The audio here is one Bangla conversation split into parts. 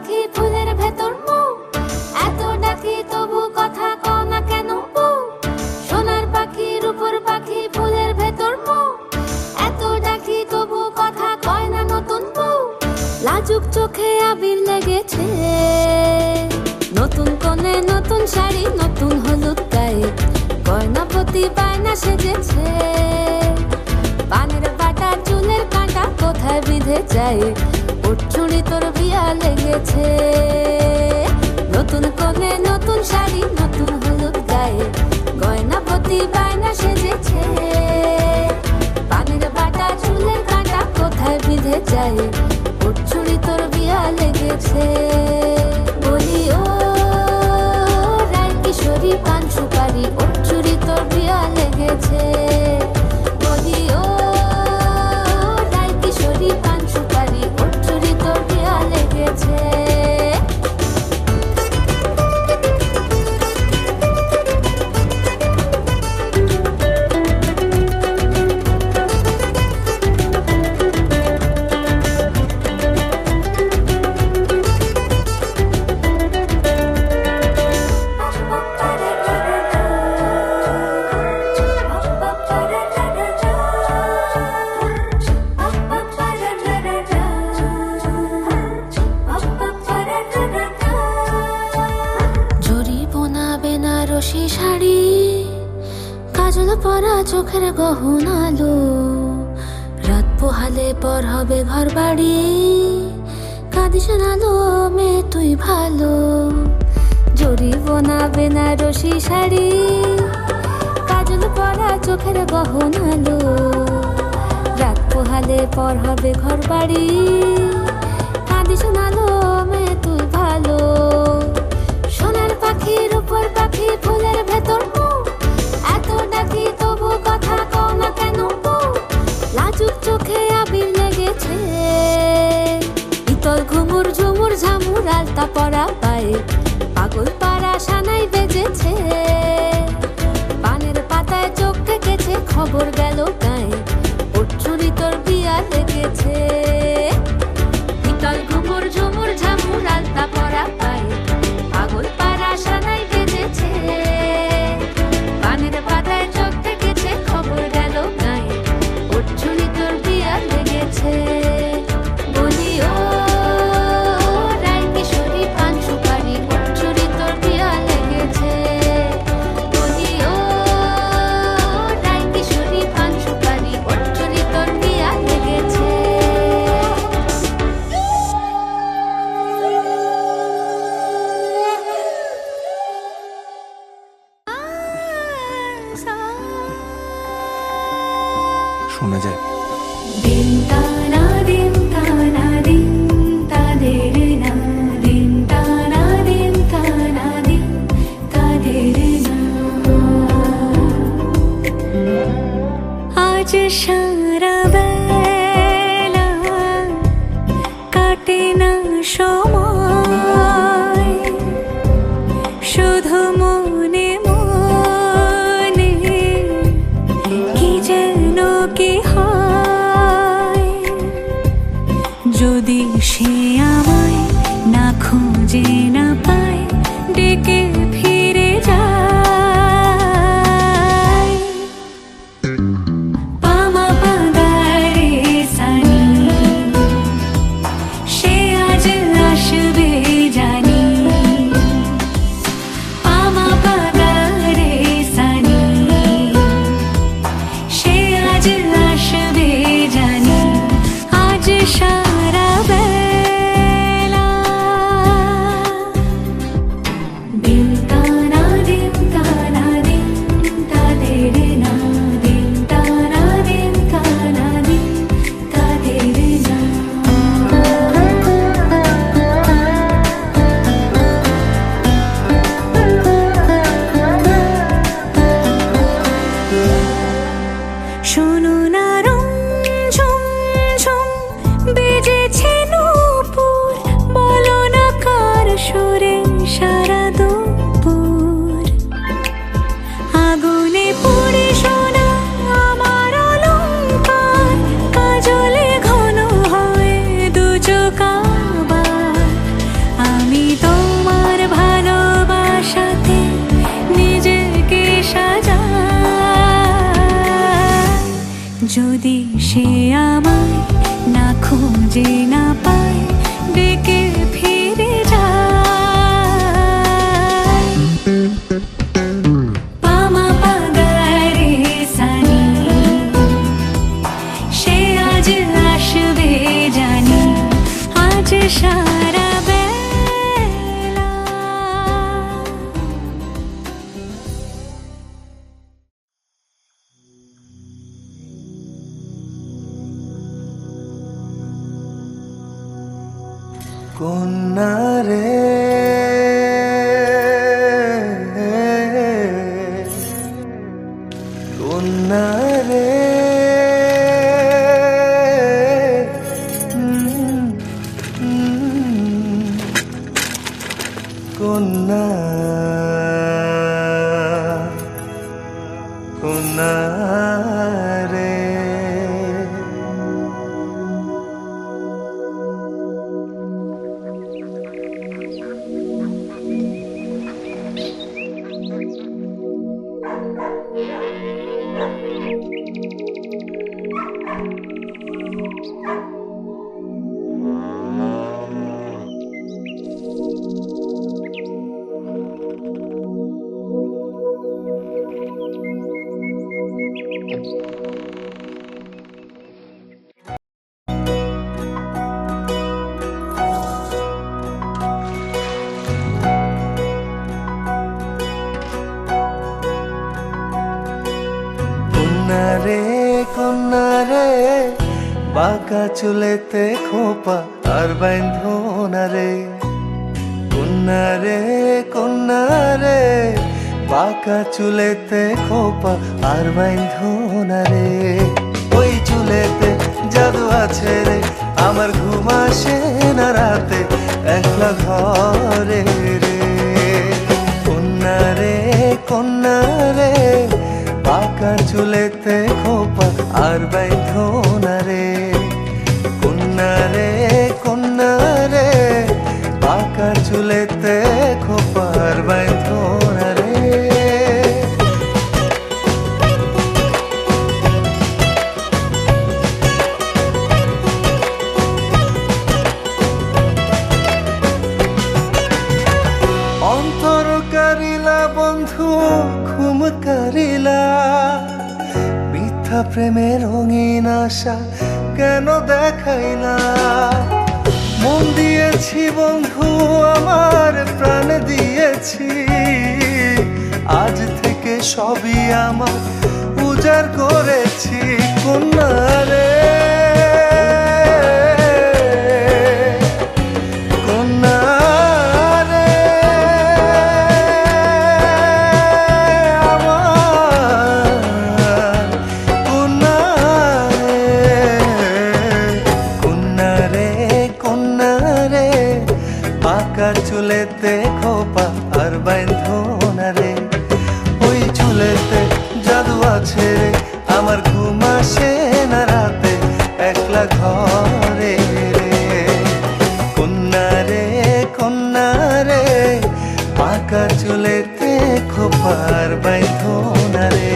পাখি ফুলের ভেতর মৌ, এত ডাকি তবু কথা কও না কেন বউ। সোনার পাখি রূপোর পাখি ফুলের ভেতর মৌ, এত ডাকি তবু কথা কয় না নতুন বউ। লাজুক চোখে আবির লেগেছে, নতুন কোণে নতুন শাড়ি নতুন হলুদ গায়ে, গয়নাপতি বায়না সেজেছে। পানের বাটা চুলের কাঁটা কোথায় বিঁধে যায়, ওর চুড়ি তোর বিয়া লেগেছে। নতুন কোণে নতুন শাড়ি নতুন হলুদ গায়ে, গয়নাপতি বায়না সেজেছে। পানের বাটা চুলের কাঁটা কোথায় বিঁধে যায়, ওর চুড়ি তোর বিয়া লেগেছে। বলি ও রায় কিশোরী পান সুপারি, ওর চুড়ি তোর বিয়া লেগেছে। বলি ও রায় কিশোরী পান সুপারি, ওর চুড়ি তোর বিয়া লেগেছে। বেনারসি শাড়ি, কাজল পরা চোখের গহনা আলো, রাত পোহালে পর হবে ঘর বাড়ি, কাঁদিস না লো মেয়ে তুই ভালো। জরি বোনা বেনারসি শাড়ি, কাজল পরা চোখের গহনা আলো, রাত পোহালে পর হবে ঘর বাড়ি, কাঁদিস না লো মেয়ে তুই ভালো। সোনার পাখি রূপোর পাখি ফুলের ভেতর মৌ, এত ডাকি তবু কথা কও না কেন বউ। লাজুক চোখে আবির লেগেছে, ইতল ঘুমুর ঝুমুর ঝামুর আলতা পরা পায়ে, পাগল পাড়া সানাই বেজেছে। পানের পাতায় চোখ থেকেছে খবর গেল গায়ে, ওর চুড়ি তোর বিয়া লেগেছে। ইতল ঘুমুর ঝুমুর ঝামুর আলতা পরা পায়ে, পাগল পাড়া সানাই বেজেছে। পানের পাতায় চোখ থেকেছে খবর গেল গায়ে, ওর চুড়ি তোর বিয়া লেগেছে। বলি ও রায় কিশোরী পান সুপারি, ওর চুড়ি তোর বিয়া লেগেছে। বলি ও রায় কিশোরী পান সুপারি, ওর চুড়ি তোর বিয়া লেগেছে। শোনা যায়। দিন তানা দিন তানা দিন তাদের না, দিন তানা দিন তানা দিন তাদের না। আজ সারা বেলা কাটে না সময়, শুধু মনে মনে কি যেন কি হয়। যদি সে আমায় না খুঁজে না পায়, ডেকে ফিরে যায়। পামা পাগারে সানি, সে আজ আসবে জানি। পামা পাগারে সানি, সে আজ আসবে জানি। আজ সারা বেলা দিন সে আমায় না খুঁজে না পায় ডেকে ফিরে যায়। পামা পাগারে সানি সে আজ আসবে জানি, আজ সারা বেলা। কন্যা রে কন্যা রে কন্যা কন্যা রে। কন্যা রে কন্যা রে বাঁকা চুলেতে খোপা আর বাইন্ধনা রে। কন্যা রে কন্যা রে বাঁকা চুলেতে খোপা আর বাইন্ধনা রে। ওই চুলেতে জাদু আছে রে, আমার ঘুম আসে না রাতে একলা ঘরে রে। কন্যা রে কন্যা রে বাঁকা চুলেতে খোপা আর বাইন্ধনা রে। কন্যা রে কন্যা রে বাঁকা চুলেতে খোপা আর বাইন্ধনা রে। অন্তর কারিলা বন্ধু ঘুম কারিলা, মিথ্যা প্রেমের রঙিন আশা কেন দেখাইলা। মন দিয়েছি বন্ধু আমার প্রাণ দিয়েছি, আজ থেকে সবই আমার উজাড় করেছি। কন্যা রে কন্যা রে আমার কন্যা রে কন্যা রে বাঁকা চুলেতে খোপা আর বাইন্ধনা রে। ওই চুলেতে জাদু আছে রে, আমার ঘুম আসে না রাতে একলা ঘরে রে। কন্যা রে বাঁকা চুলেতে খোপা আর বাইন্ধনা রে।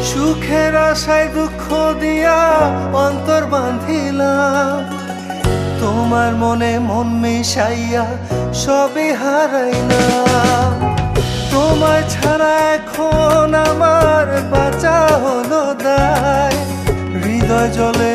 সুখের আশায় দুঃখ দিয়া অন্তর বাঁধিলাম, তোমার মনে মন মিশাইয়া সবই হারাইলাম। তোমায় ছাড়া এখন আমার বাঁচা হলো দায়, হৃদয় জলে